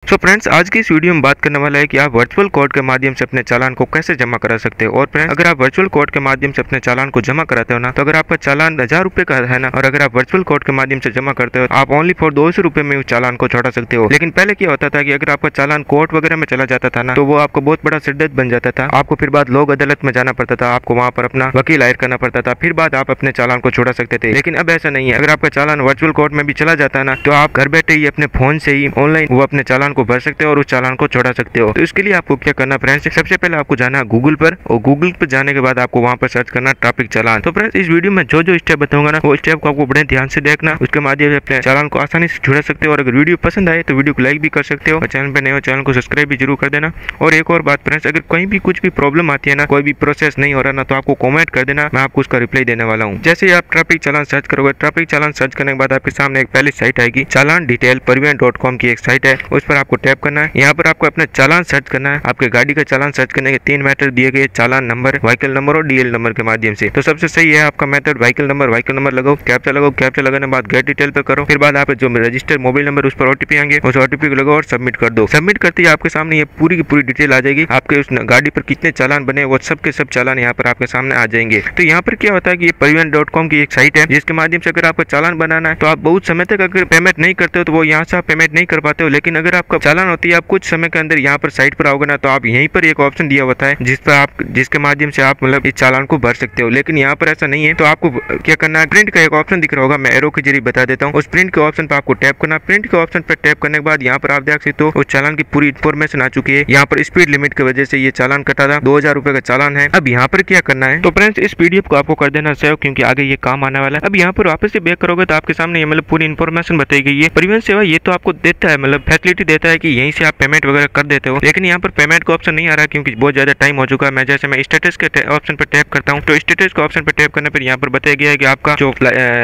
So friends, आज की इस वीडियो में बात करने वाला है कि आप वर्चुअल कोड के माध्यम से अपने चालान को कैसे जमा करा सकते हो। और फ्रेंड्स, अगर आप वर्चुअल कोड के माध्यम से अपने चालान को जमा कराते हो ना, तो अगर आपका चालान 1000 रुपए का है ना, और अगर आप वर्चुअल कोड के माध्यम से जमा करते हो, आप ओनली फॉर 200 रुपए में उस चालान को छुड़ा सकते हो। लेकिन पहले क्या होता था कि अगर आपका चालान कोर्ट वगैरह में चला जाता था ना, तो वो आपको बहुत बड़ा सिरदर्द बन जाता था। आपको फिर बाद लोक अदालत में जाना पड़ता था, आपको वहाँ पर अपना वकील हायर करना पड़ता था, फिर बाद आप अपने चालान को छुड़ा सकते थे। लेकिन अब ऐसा नहीं है। अगर आपका चालान वर्चुअल कोर्ट में भी चला जाता है ना, तो आप घर बैठे ही अपने फोन से ही ऑनलाइन वो अपने चालान को भर सकते हो और उस चालान को छुड़ा सकते हो। तो इसके लिए आपको क्या करना फ्रेंड्स, सबसे पहले आपको जाना है गूगल पर, और गूगल पर जाने के बाद आपको वहां पर सर्च करना ट्रैफिक चालान। तो फ्रेंड्स, इस वीडियो में जो जो स्टेप बताऊंगा ना, वो स्टेप को आपको बड़े ध्यान से देखना, उसके माध्यम से अपने चालान को आसानी से छुड़ा सकते हो। और अगर वीडियो पसंद आए तो वीडियो को लाइक भी कर सकते हो, और चैनल पर नए हो चैनल को सब्सक्राइब भी जरूर कर देना। और एक और बात फ्रेंड्स, अगर कहीं भी कुछ भी प्रॉब्लम आती है ना, कोई भी प्रोसेस नहीं हो रहा ना, तो आपको कमेंट कर देना, मैं आपको उसका रिप्लाई देने वाला हूँ। जैसे ही आप ट्रैफिक चालान सर्च करोगे, ट्रैफिक चालान सर्च करने के बाद आपके सामने एक पहली साइट आएगी, चालान डिटेल परिवहन.com की एक साइट है, उस पर आपको टैप करना है। यहाँ पर आपको अपना चालान सर्च करना है। आपके गाड़ी का चालान सर्च करने के 3 मेथड दिए गए, चालान नंबर, व्हीकल नंबर और डीएल नंबर के माध्यम से। तो सबसे सही है आपका मेथड व्हीकल नंबर लगाओ, कैप्चा लगाओ, कैप्चा लगाने के बाद गेट डिटेल पे करो। फिर बाद आप जो रजिस्टर मोबाइल नंबर उस पर ओटीपी आएंगे, उस ओटीपी को लगाओ और सबमिट कर दो। सबमिट करते ही आपके सामने ये पूरी की पूरी डिटेल आ जाएगी। आपके उस गाड़ी पर कितने चालान बने, वो सब के सब चालान यहाँ पर आपके सामने आ जाएंगे। तो यहाँ पर क्या होता है कि ये परिवहन.com की एक साइट है, जिसके माध्यम से अगर आपका चालान बनाना है, तो आप बहुत समय तक अगर पेमेंट नहीं करते हो, तो वो यहाँ से आप पेमेंट नहीं कर पाते हो। लेकिन अगर आपका चालान होती है, आप कुछ समय के अंदर यहाँ पर साइट पर आओगे ना, तो आप यहीं पर एक ऑप्शन दिया होता है, जिसके माध्यम से आप मतलब इस चालान को भर सकते हो। लेकिन यहाँ पर ऐसा नहीं है। तो आपको क्या करना है, प्रिंट का एक ऑप्शन दिख रहा होगा, मैं एरो के जरिए बता देता हूँ। उस प्रिंट के ऑप्शन पर आपको टैप करना। प्रिंट के ऑप्शन पर टैप करने के बाद यहाँ पर आप देख सकते हो उस चालान की पूरी इन्फॉर्मेशन आ चुकी है। यहाँ पर स्पीड लिमिट की वजह से ये चालान कटा था, 2000 रुपए का चालान है। अब यहाँ पर क्या करना है, तो फ्रेंड्स, इस पीडीएफ को आपको कर देना सेव, क्योंकि आगे ये काम आने वाला है। अब यहाँ पर वापस से बैक करोगे तो आपके सामने ये मतलब पूरी इन्फॉर्मेशन बताई गई है। परिवहन सेवा ये तो आपको देता है, मतलब फैसिलिटी देता है कि यहीं से आप पेमेंट वगैरह कर देते हो। लेकिन यहाँ पर पेमेंट का ऑप्शन नहीं आ रहा, क्योंकि बहुत ज्यादा टाइम हो चुका है। मैं स्टेटस के ऑप्शन पर टैप करता हूँ, तो स्टेटस के ऑप्शन पर टैप करने पर यहाँ पर बताया गया है कि आपका जो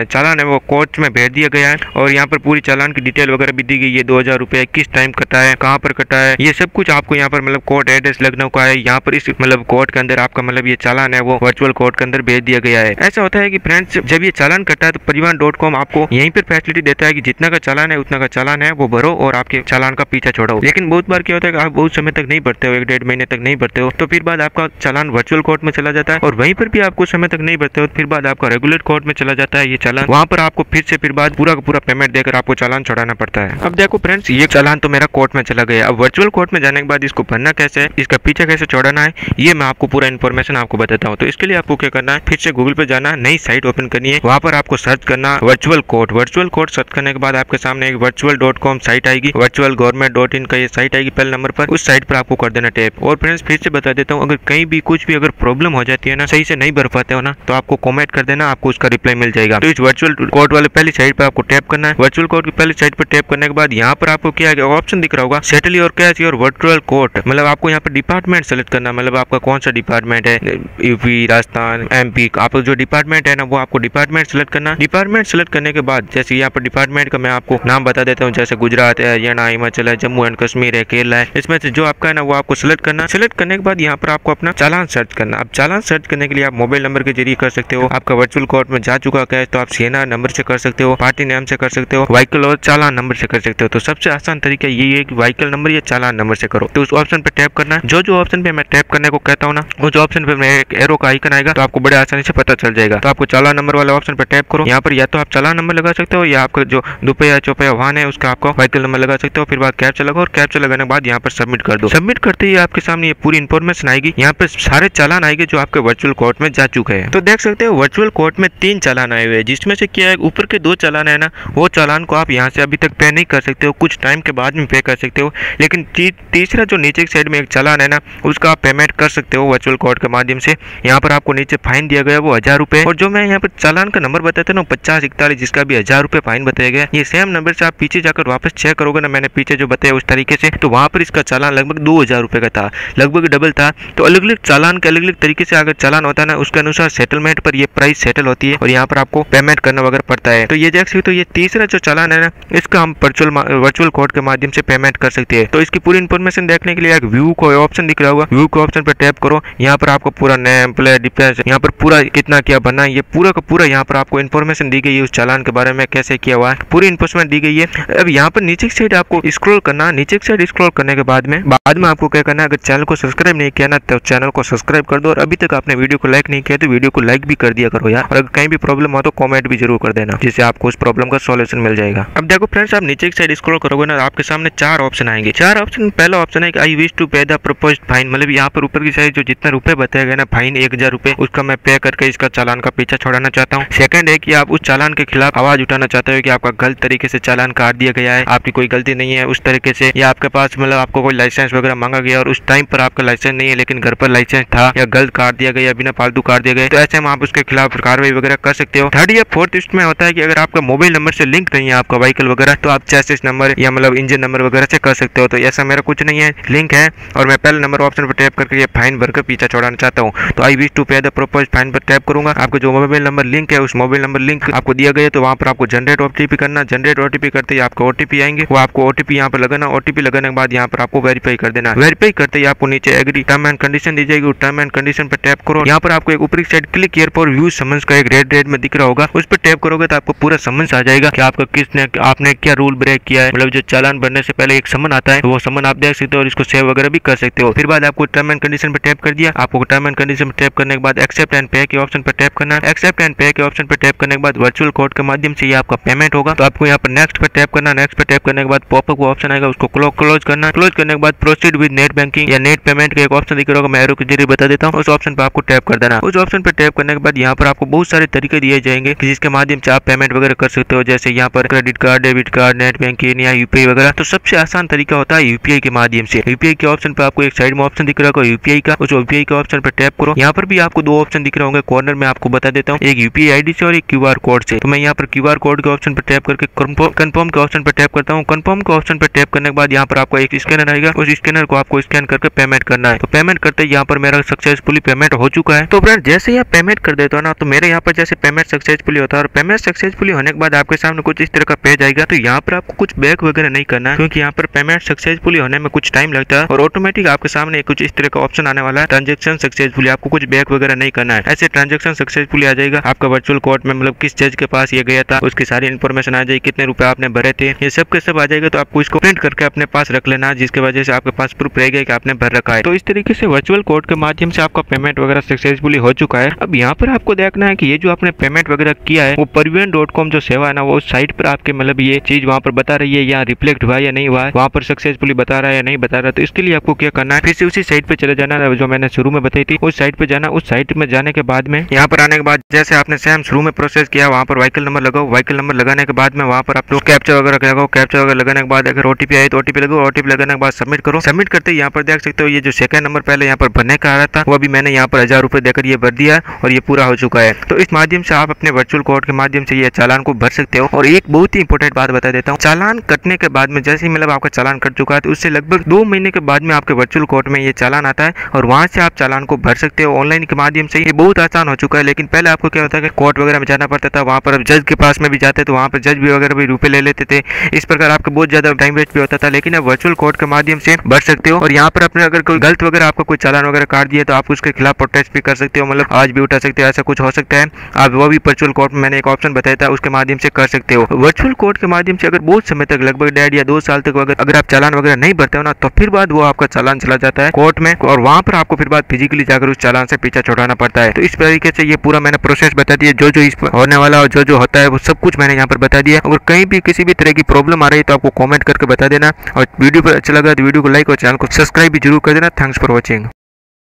चालान है वो कोर्ट में भेज दिया गया है, और यहाँ पर पूरी चालान की डिटेल वगैरह भी दी गई है। 2000 रुपए किस टाइम कटा है, कहाँ पर कटा है, ये सब कुछ आपको यहाँ पर मतलब कोर्ट एड्रेस लखनऊ का है। यहाँ पर इस मतलब कोर्ट के अंदर आपका मतलब ये चालान है वो वर्चुअल कोर्ट के अंदर भेज दिया गया है। ऐसा होता है कि फ्रेंड्स, जब ये चालान कटा है तो परिवहन.com आपको यहीं पर फैसिलिटी देता है कि जितना का चालान है उतना का चालान है वो भरो और आपके चालान का पीछा छोड़ो। लेकिन बहुत बार क्या होता है कि आप बहुत समय तक नहीं भरते हो, 1-1.5 महीने तक नहीं भरते हो, तो फिर बाद आपका चालान वर्चुअल कोर्ट में चला जाता है, और वहीं पर भी आप कुछ समय तक नहीं भरते हो, फिर बाद आपका रेगुलर कोर्ट में चला जाता है ये चालान। वहां पर आपको फिर बाद पूरा का पूरा पेमेंट देकर आपको चालान छुड़ाना पड़ता है। अब देखो फ्रेंड्स, ये चालान तो मेरा कोर्ट में चला गया। अब वर्चुअल कोर्ट में जाने के बाद इसको भरना कैसे है, इसका पीछा कैसे छोड़ना है, ये मैं आपको पूरा इन्फॉर्मेशन आपको बताता हूँ। तो इसके लिए आपको क्या करना है, फिर से गूगल पे जाना, नई साइट ओपन करनी है, वहां पर आपको सर्च करना virtual court. Virtual court search करने के बाद आपके सामने एक virtual.com साइट आएगी, virtualgovernment.in का ये साइट आएगी पहले नंबर पर, उस साइट पर आपको कर देना टैप। और फ्रेंड्स, फिर से बता देता हूँ, अगर कहीं भी कुछ भी अगर प्रॉब्लम हो जाती है ना, सही से नहीं भर पाते हो ना, तो आपको कमेंट कर देना, आपको उसका रिप्लाई मिल जाएगा। तो इस वर्चुअल कोर्ट वाले पहली साइट पर आपको टैप करना है। वर्चुअल कोर्ट की पहली साइट पर टैप करने के बाद यहाँ पर आपको क्या ऑप्शन दिख रहा होगा, settle your cash your virtual court. मतलब आपको यहाँ पर डिपार्टमेंट सेलेक्ट करना, मतलब आपका कौन सा डिपार्टमेंट है, यूपी, राजस्थान, एमपी, आप जो डिपार्टमेंट है ना, वो आपको डिपार्टमेंट सेलेक्ट करना। डिपार्टमेंट सेलेक्ट करने के बाद जैसे यहाँ पर डिपार्टमेंट का मैं आपको नाम बता देता हूँ, जैसे गुजरात है, हरियाणा, हिमाचल है, जम्मू एंड कश्मीर है, केरला है, इसमें से जो आपका है ना वो आपको सेलेक्ट करना। सेलेक्ट करने के बाद यहाँ पर आपको अपना चालान सर्च करना। अब चालान सर्च करने के लिए आप मोबाइल नंबर के जरिए कर सकते हो। आपका वर्चुअल कोर्ट में जा चुका है तो आप सीएनआर नंबर से कर सकते हो, पार्टी नाम से कर सकते हो, व्हीकल और चालान नंबर से कर सकते हो। तो सबसे आसान तरीका यही है कि व्हीकल नंबर या चालान नंबर से करो। तो उस ऑप्शन पे टैप करना। जो ऑप्शन पे मैं टैप करने को कहता हूँ ना, उस ऑप्शन पे मैं एक एरो का आइकन आएगा, तो आपको बड़े आसानी से पता चल जाएगा। तो आपको चालान नंबर वाले ऑप्शन पे टैप करो। यहाँ पर या तो आप चालान नंबर लगा सकते हो, या आपका जो दुपहिया चौपहिया वाहन है उसका आपको व्हीकल नंबर लगा सकते हो। फिर बाद कैप्चा लगाओ, और कैप्चा लगाने के बाद यहाँ पर सबमिट कर दो। सबमिट करते ही आपके सामने ये पूरी इन्फॉर्मेशन आएगी। यहाँ पे सारे चालान आएंगे जो आपके वर्चुअल कोर्ट में जा चुके हैं। तो देख सकते हो वर्चुअल कोर्ट में 3 चालान आए हुए हैं, जिसमें से क्या है, ऊपर के 2 चालान है ना, वो चालान को आप यहाँ से अभी तक पे नहीं कर सकते हो, कुछ टाइम के बाद में पे कर सकते हो। लेकिन तीसरा जो नीचे की साइड में एक चालान है ना, उसका आप पेमेंट कर सकते हो वर्चुअल कोर्ट के माध्यम से। यहाँ पर आपको नीचे फाइन दिया गया वो 1000 रुपए, और जो मैं यहाँ पर चालान का नंबर बताता ना 5041, जिसका भी 1000 रुपए फाइन बताया गया, ये सेम नंबर से आप पीछे जाकर वापस चेक करोगे ना, मैंने पीछे जो बताया उस तरीके से, तो वहां पर इसका चालान लगभग 2000 रुपए का था, लगभग डबल था। तो अलग अलग चालान के अलग अलग तरीके से अगर चालान होता है ना, उसके अनुसार सेटलमेंट पर ये प्राइस सेटल होती है, और यहाँ पर आपको पेमेंट करना वगैरह पड़ता है। तो ये देख सकते हो, ये तीसरा जो चालान है ना, इसका हम वर्चुअल कोर्ट के माध्यम से पेमेंट कर सकते हैं। तो इसकी पूरी इन्फॉर्मेशन देखने के लिए एक व्यू को ऑप्शन दिख रहा होगा, व्यू के ऑप्शन पर टैप करो। यहाँ पर आपको पूरा नेम प्लेट डिफेंस, यहाँ पर पूरा कितना क्या बना है, ये पूरा का पूरा यहाँ पर आपको इन्फॉर्मेशन दी गई है, उस चालान के बारे में कैसे किया हुआ है, पूरी इन्फॉर्मेशन दी गई है। अब यहाँ पर नीचे की साइड आपको स्क्रॉल करना, नीचे की साइड स्क्रॉल करने के बाद में आपको क्या करना है, अगर चैनल को सब्सक्राइब नहीं किया ना तो चैनल को सब्सक्राइब कर दो, और अभी तक आपने वीडियो को लाइक नहीं किया तो वीडियो को लाइक भी कर दिया करो यार, और अगर कहीं भी प्रॉब्लम हो तो कमेंट भी जरूर कर देना, जिससे आपको उस प्रॉब्लम का सॉल्यूशन मिल जाएगा। अब देखो फ्रेंड्स, आप नीचे की साइड स्क्रॉल करोगे ना, आपके सामने 4 ऑप्शन आएंगे। 4 ऑप्शन, पहला ऑप्शन है कि आई विश टू पे द प्रपोज्ड फाइन, मतलब यहाँ पर ऊपर की साइड जो जितना रुपए बताया गया ना फाइन 1000 रुपए, उसका मैं पे करके इसका चालान का पीछा छुड़ाना चाहता हूँ। सेकंड है कि आप उस चालान के खिलाफ आवाज उठाना चाहते हो कि आपका गलत तरीके से चालान काट दिया गया है, आपकी कोई गलती नहीं है उस तरीके से, या आपके पास मतलब आपको कोई लाइसेंस वगैरह मांगा गया और उस टाइम पर आपका लाइसेंस नहीं है लेकिन घर पर लाइसेंस था, या गलत काट दिया गया, बिना फालतू काट दिया गया, तो ऐसे में आप उसके खिलाफ कार्रवाई वगैरह कर सकते हो। थर्ड या फोर्थ इसमें होता है कि अगर आपका मोबाइल नंबर से लिंक नहीं है आपका व्हीकल वगैरह, तो आप चेसिस नंबर या मतलब इंजन नंबर वगैरह से कर सकते हो। तो ऐसा मेरा कुछ नहीं है, लिंक है, और मैं पहले नंबर ऑप्शन पर टैप करके ये फाइन भरकर पीछा छुड़ाना चाहता हूँ। तो आई विश टू पे द प्रपोज्ड फाइन पर टैप करूंगा, आपको जो मोबाइल नंबर लिंक है उस मोबाइल नंबर लिंक आपको दिया गया, तो वहाँ पर आपको जनरेट ओटीपी करना। जनरेट ओटीपी करते ही आपको ओटीपी आएंगे, वो आपको ओटीपी यहाँ पर लगाना। ओटीपी लगाने के बाद यहाँ पर आपको वेरीफाई कर देना। वेरीफाई करते ही आपको नीचे एग्री टर्म एंड कंडीशन दी जाएगी, टर्म एंड कंडीशन पर टैप करो। यहाँ पर आपको एक ऊपरी side click here for view summons का एक रेड में दिख रहा होगा, उस पर टैप करोगे तो आपको पूरा समन्स आ जाएगा कि आपका किसने आपने क्या रूल ब्रेक किया है, मतलब जो चालान भरने से पहले एक समन आता है, तो वो समन आप देख सकते हो और इसको सेव वगैरह भी कर सकते हो। फिर बाद आपको टर्म एंड कंडीशन पर टैप कर दिया, आपको टर्म एंड कंडीशन पर टैप करने के बाद एक्सेप्ट एंड पे के ऑप्शन पर टैप करना है। एक्सेप्ट एंड पे के ऑप्शन पर टैप करने के बाद वर्चुअल कोड के माध्यम से ये आपका पेमेंट होगा, तो आपको यहाँ पर नेक्स्ट पर टैप करना। नेक्स्ट पर टैप करने के बाद पॉपअप ऑप्शन आएगा, उसको क्लोज करना। क्लोज करने के बाद प्रोसीड विद नेट बैंकिंग या नेट पेमेंट का एक ऑप्शन दिख रहा होगा, मैं एरो के जरिए बता देता हूँ, उस ऑप्शन पर आपको टैप कर देना। उस ऑप्शन पर टैप करने के बाद यहाँ पर आपको बहुत सारे तरीके दिए जाएंगे जिसके माध्यम से आप पेमेंट वगैरह कर सकते हो, जैसे यहाँ पर credit card, debit card, net banking या यूपीआई वगैरह। तो सबसे आसान तरीका होता है यूपीआई के माध्यम से। यूपीआई के ऑप्शन पर आपको एक साइड में ऑप्शन दिख रहा होगा यूपीआई का, उस यूपीआई के ऑप्शन पर टैप करो। यहाँ पर भी आपको 2 ऑप्शन दिख रहे होंगे कॉर्नर में, आपको बता देता हूँ, एक यूपीआई आईडी से और एक क्यूआर कोड से। तो मैं यहाँ पर क्यूआर कोड के ऑप्शन पर टैप करके कंफर्म के ऑप्शन पर टैप करता हूँ। कंफर्म के ऑप्शन पर टैप करने के बाद यहाँ पर आपको एक स्कैनर आएगा, उस स्कैनर को आपको स्कैन करके पेमेंट करना है। तो पेमेंट करते ही यहाँ पर मेरा सक्सेसफुली पेमेंट हो चुका है। तो फ्रेंड जैसे ही आप पेमेंट कर देते हो ना, तो मेरे यहाँ पर जैसे पेमेंट सक्सेसफुली होता है, और पेमेंट सक्सेसफुली होने के बाद आपके सामने कुछ इस तरह का पेज आएगा। तो यहाँ पर आपको कुछ बैक वगैरह नहीं करना है, क्योंकि यहाँ पर पेमेंट सक्सेसफुली होने में कुछ टाइम लगता है, और ऑटोमेटिक आपके सामने कुछ इस तरह का ऑप्शन आने वाला है, ट्रांजेक्शन सक्सेसफुली। आपको कुछ बैक वगैरह नहीं करना है, ऐसे ट्रांजेक्शन सक्सेसफुली आ जाएगा। आपका वर्चुअल कोर्ट में मतलब किस जज के पास ये गया था उसकी सारी इन्फॉर्मेशन आ जाएगी, कितने रुपए आपने भरे थे, ये सब के सब आ जाएगा। तो आपको इसको प्रिंट करके अपने पास रख लेना, जिसकी वजह से आपके पास प्रूफ रहेगा कि आपने भर रखा है। तो इस तरीके से वर्चुअल कोर्ट के माध्यम से आपका पेमेंट वगैरह सक्सेसफुली हो चुका है। अब यहाँ पर आपको देखना है कि ये जो आपने पेमेंट वगैरह किया है वो परिवहन.com जो सेवा है ना, वो साइट पर आपके मतलब ये चीज वहाँ पर बता रही है, या रिफ्लेक्ट हुआ या नहीं हुआ, वहाँ पर सक्सेसफुली बता रहा है या नहीं बता रहा। तो इसके लिए आपको क्या करना है, फिर से उसी साइट पे चले जाना जो मैंने शुरू में बताई थी, उस साइट पे जाना। उस साइट में जाने के बाद में यहाँ पर आने के बाद जैसे आपने सेम शुरू में प्रोसेस किया, वहाँ पर व्हीकल नंबर लगाओ। व्हीकल नंबर लगाने के बाद में वहाँ पर आप लोग कैप्चा वगैरह लगाओ। कैप्चा वगैरह लगाने के बाद अगर ओटीपी आए तो ओटीपी लगाओ। ओटीपी लगाने के बाद सबमिट करो। सबमिट करते ही यहाँ पर देख सकते हो ये जो सेकंड नंबर पहले यहाँ पर भरने का आ रहा था, वो अभी मैंने यहाँ पर 1000 रुपए देकर ये भर दिया और ये पूरा हो चुका है। तो इस माध्यम से आप अपने वर्चुअल कोर्ट के माध्यम से ये चालान को भर सकते हो। और एक बहुत ही इंपॉर्टेंट बात बता देता हूँ, चालान कटने के बाद में जैसे ही मतलब आपका चालान कट चुका है, तो उससे लगभग 2 महीने के बाद में आपके वर्चुअल कोर्ट में ये चालान आता है, और वहां से आप चालान को भर सकते हो ऑनलाइन के माध्यम से। ये बहुत आसान हो चुका है, लेकिन पहले आपको क्या होता है कि कोर्ट वगैरह में जाना पड़ता था, वहाँ पर जज के पास में भी जाते तो वहाँ पर जज भी वगैरह भी रुपए ले लेते थे। इस प्रकार आपका बहुत ज्यादा टाइम वेस्ट भी होता था, लेकिन अब वर्चुअल कोर्ट के माध्यम से भर सकते हो। और यहाँ पर अपने अगर कोई गलत वगैरह आपका कोई चालान वगैरह काट दिया तो आप उसके खिलाफ प्रोटेस्ट भी कर सकते हो, मतलब आज भी उठा सकते हो, ऐसा कुछ हो सकता है। आप वो भी वर्चुअल कोर्ट में मैंने एक ऑप्शन बताया था, उसके माध्यम से कर सकते हो। वर्चुअल कोर्ट के माध्यम से अगर बहुत समय तक लगभग 1.5 या 2 साल तक अगर आप चालान वगैरह नहीं भरते हो ना, तो फिर बाद वो आपका चालान चला जाता है कोर्ट में, और वहां पर आपको फिर बाद फिजिकली जाकर उस चालान से पीछा छुड़ाना पड़ता है। तो इस तरीके से ये पूरा मैंने प्रोसेस बता दिया, जो इस होने वाला और जो होता है वो सब कुछ मैंने यहाँ पर बता दिया। अगर कहीं भी किसी भी तरह की प्रॉब्लम आ रही है तो आपको कमेंट करके बता देना, और वीडियो पर अच्छा लगा तो वीडियो को लाइक और चैनल को सब्सक्राइब भी जरूर कर देना। Thanks for watching.